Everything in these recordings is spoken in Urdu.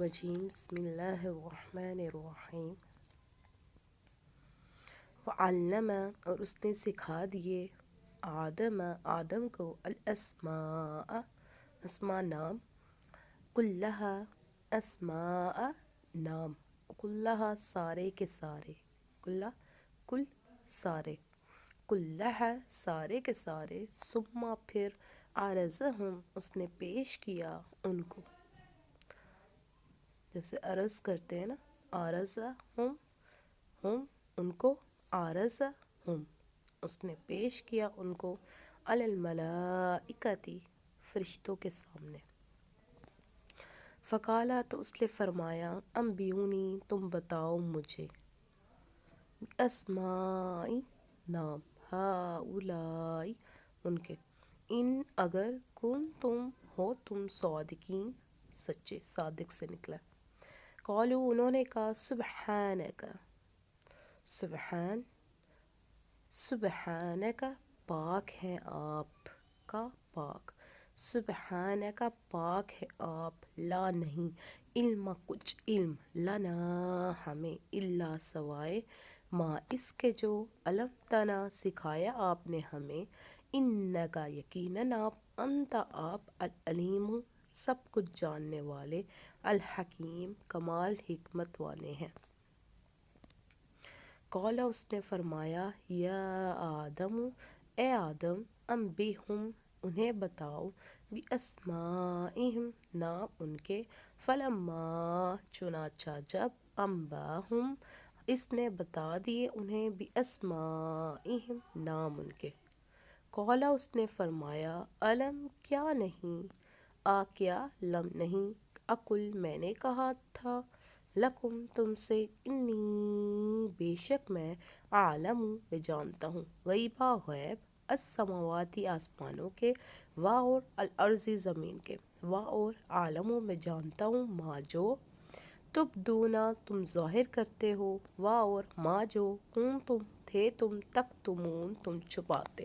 وجیم بسم اللہ الرحمن الرحیم وعلم اور اس نے سکھا دیے آدم کو الاسماء اسماء نام کلہا اسماء نام کلہا سارے کے سارے کل سارے کلہا سارے کے سارے ثم پھر عرضہم اس نے پیش کیا ان کو جیسے عرض کرتے ہیں نا ہم ان کو ہم اس نے پیش کیا ان کو علی الملائکتی فرشتوں کے سامنے فقالا تو اس نے فرمایا انبیونی تم بتاؤ مجھے اسمائی نام ہؤلائی ان کے ان اگر تم ہو تم صادقین سچے صادق سے نکلا قالو انہوں نے کہا سبحانک پاک ہیں آپ کا پاک سبحانک پاک ہے آپ لا نہیں علم کچھ علم لنا ہمیں الا سوائے ما اس کے جو علم تنا سکھایا آپ نے ہمیں انکا یقیناً آپ انت آپ العلیم سب کچھ جاننے والے الحکیم کمال حکمت والے ہیں قال اس نے فرمایا یا آدم اے آدم انبئہم انہیں بتاؤ باسمائہم نام ان کے فلما چنانچہ جب انباہم اس نے بتا دیے انہیں باسمائہم نام ان کے قال اس نے فرمایا علم کیا نہیں کیا لم نہیں اقل میں نے کہا تھا لکم تم سے انی بے شک میں عالم میں جانتا ہوں غیبہ غیب السماواتی آسمانوں کے اور الارض زمین کے اور عالم میں جانتا ہوں ما جو تبدونا تم ظاہر کرتے ہو اور ما جو کنتم تھے تم تکتمون تم چھپاتے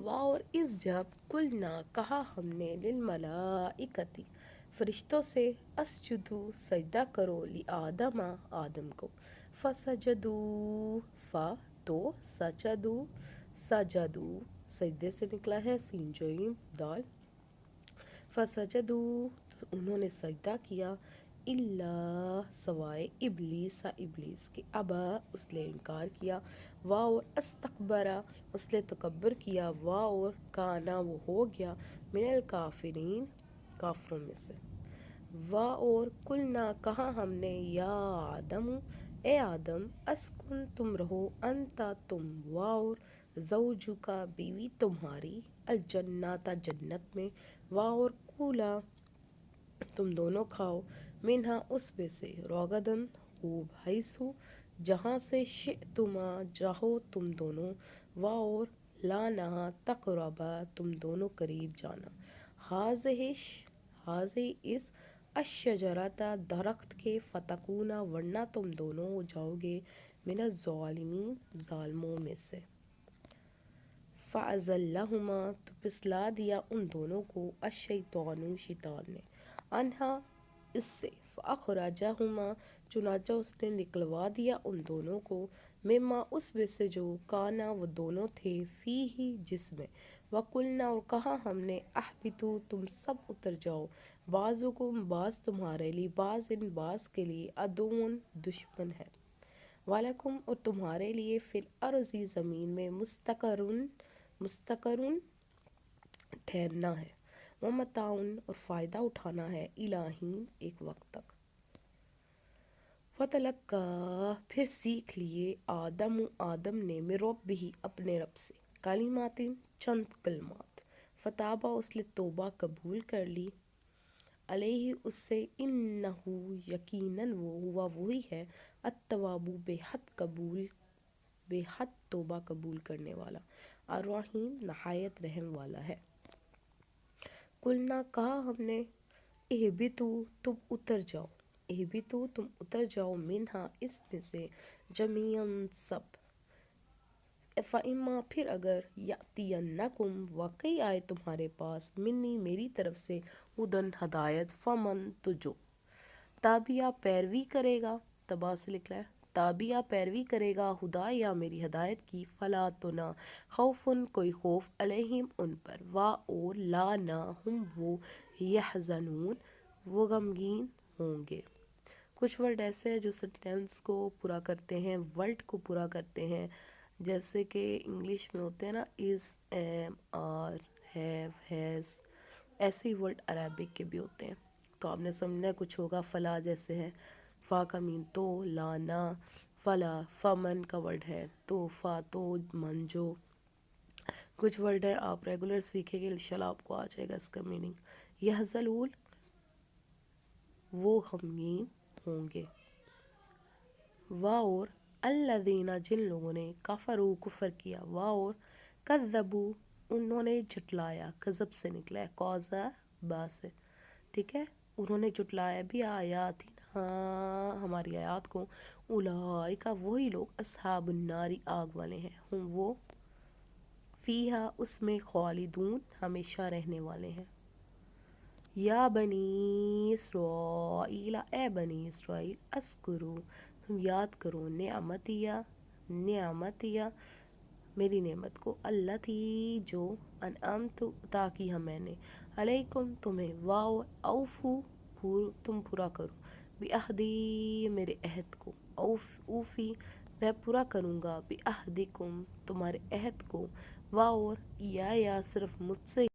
اور اس جب قلنا کہا ہم نے للملائکتی فرشتوں سے اسجدو سجدہ کرو لآدم آدم کو فسجدو تو سجدو سجدے سے نکلا ہے سین جیم دال فسجدو انہوں نے سجدہ کیا الا سوائے ابلیس کے ابا اس نے انکار کیا اور استکبرا اس نے تکبر کیا اور کانا وہ ہو گیا من الکافرین کافروں میں سے اور قلنا کہا ہم نے یا آدم اے آدم اسکن تم رہو انتا تم اور زوجکا بیوی تمہاری الجنت جنت میں اور کولا تم دونوں کھاؤ منہا اس میں سے روغدن خوب حیثو جہاں سے شئتما جاہو تم دونوں اور لا نہ تقربا تم دونوں قریب جانا حاضی اس الشجرۃ درخت کے فتکونا ورنہ تم دونوں ہو جاؤ گے من الظالمین ظالموں میں سے فَأَزَلَّهُمَا تو پھسلا دیا ان دونوں کو الشیطان شیطان نے انہا اس سے فَأَخْرَجَهُمَا چنانچہ اس نے نکلوا دیا ان دونوں کو مما اس میں سے جو کانا وہ دونوں تھے فیہ جس میں وَقُلْنَا اور کہا ہم نے اہبطوا تم سب اتر جاؤ بعضکم بعض تمہارے لیے بعض کے لیے عدوٌ دشمن ہے وَلَکُمْ اور تمہارے لیے فی الارض زمین میں مستقرٌ ٹھہرنا ہے ومتاعٌ اور فائدہ اٹھانا ہے الٰہین ایک وقت تک فَتَلَقَّىٰ پھر سیکھ لیے آدم نے من ربہ اپنے رب سے کلمات چند کلمات فتابہ اس نے توبہ قبول کر لی علیہ اس سے انہ یقیناً وہ ہوا وہی ہے التواب بے حد توبہ قبول کرنے والا الرحیم نہایت رحم والا ہے قلنا کہا ہم نے اہبطوا تم اتر جاؤ منہا اس میں سے جمیعاً سب فَإِمَّا پھر اگر یأتینکم واقعی آئے تمہارے پاس منی میری طرف سے ہدن ہدایت، فمن تو جو، تابعہ پیروی کرے گا، تبا سے نکلا ہے، تابعہ پیروی کرے گا ہدا یا میری ہدایت کی، فلا تو نہ، خوفن کوئی خوف، علیہم ان پر، وا اور لا نہ، ہم وہ، یحزنون وہ غمگین ہوں گے۔ کچھ ورڈ ایسے ہیں جو سینٹینس کو پورا کرتے ہیں، ورڈ کو پورا کرتے ہیں، جیسے کہ انگلش میں ہوتے ہیں نا از، ایم، آر، ہیو، ہیز، ایسے ہی ورڈ عربک کے بھی ہوتے ہیں۔ تو آپ نے سمجھنا کچھ ہوگا، فلا جیسے ہے، فا کا مین تو، لا نہ، فلا فمن کا ورڈ ہے تو، فا تو من جو۔ کچھ ورڈ ہیں آپ ریگولر سیکھیں گے انشاءاللہ آپ کو آ جائے گا اس کا میننگ۔ یحزنون وہ غمگین ہوں گے، وا اور الذین جن لوگوں نے کفروا کفر کیا، وا اور کذبوا انہوں نے جھٹلایا، کذب سے نکلا ہے، قوزہ با سے، ٹھیک ہے، انہوں نے جھٹلایا بھی آیاتنا ہماری آیات کو، اولئک وہی لوگ اصحاب النار آگ والے ہیں، ہم وہ فیہا اس میں خالدون ہمیشہ رہنے والے ہیں۔ یا بنی اسرائیل اے بنی اسرائیل، اذکروا تم یاد کرو، نعمتیہ میری نعمت کو، التی جو انعمت عطا کی ہے میں نے، علیکم تمہیں، واو اوفو تم پورا کرو، بعہدی میرے عہد کو، اوفی میں پورا کروں گا، بعہدکم تمہارے عہد کو، واو اور یا صرف مجھ سے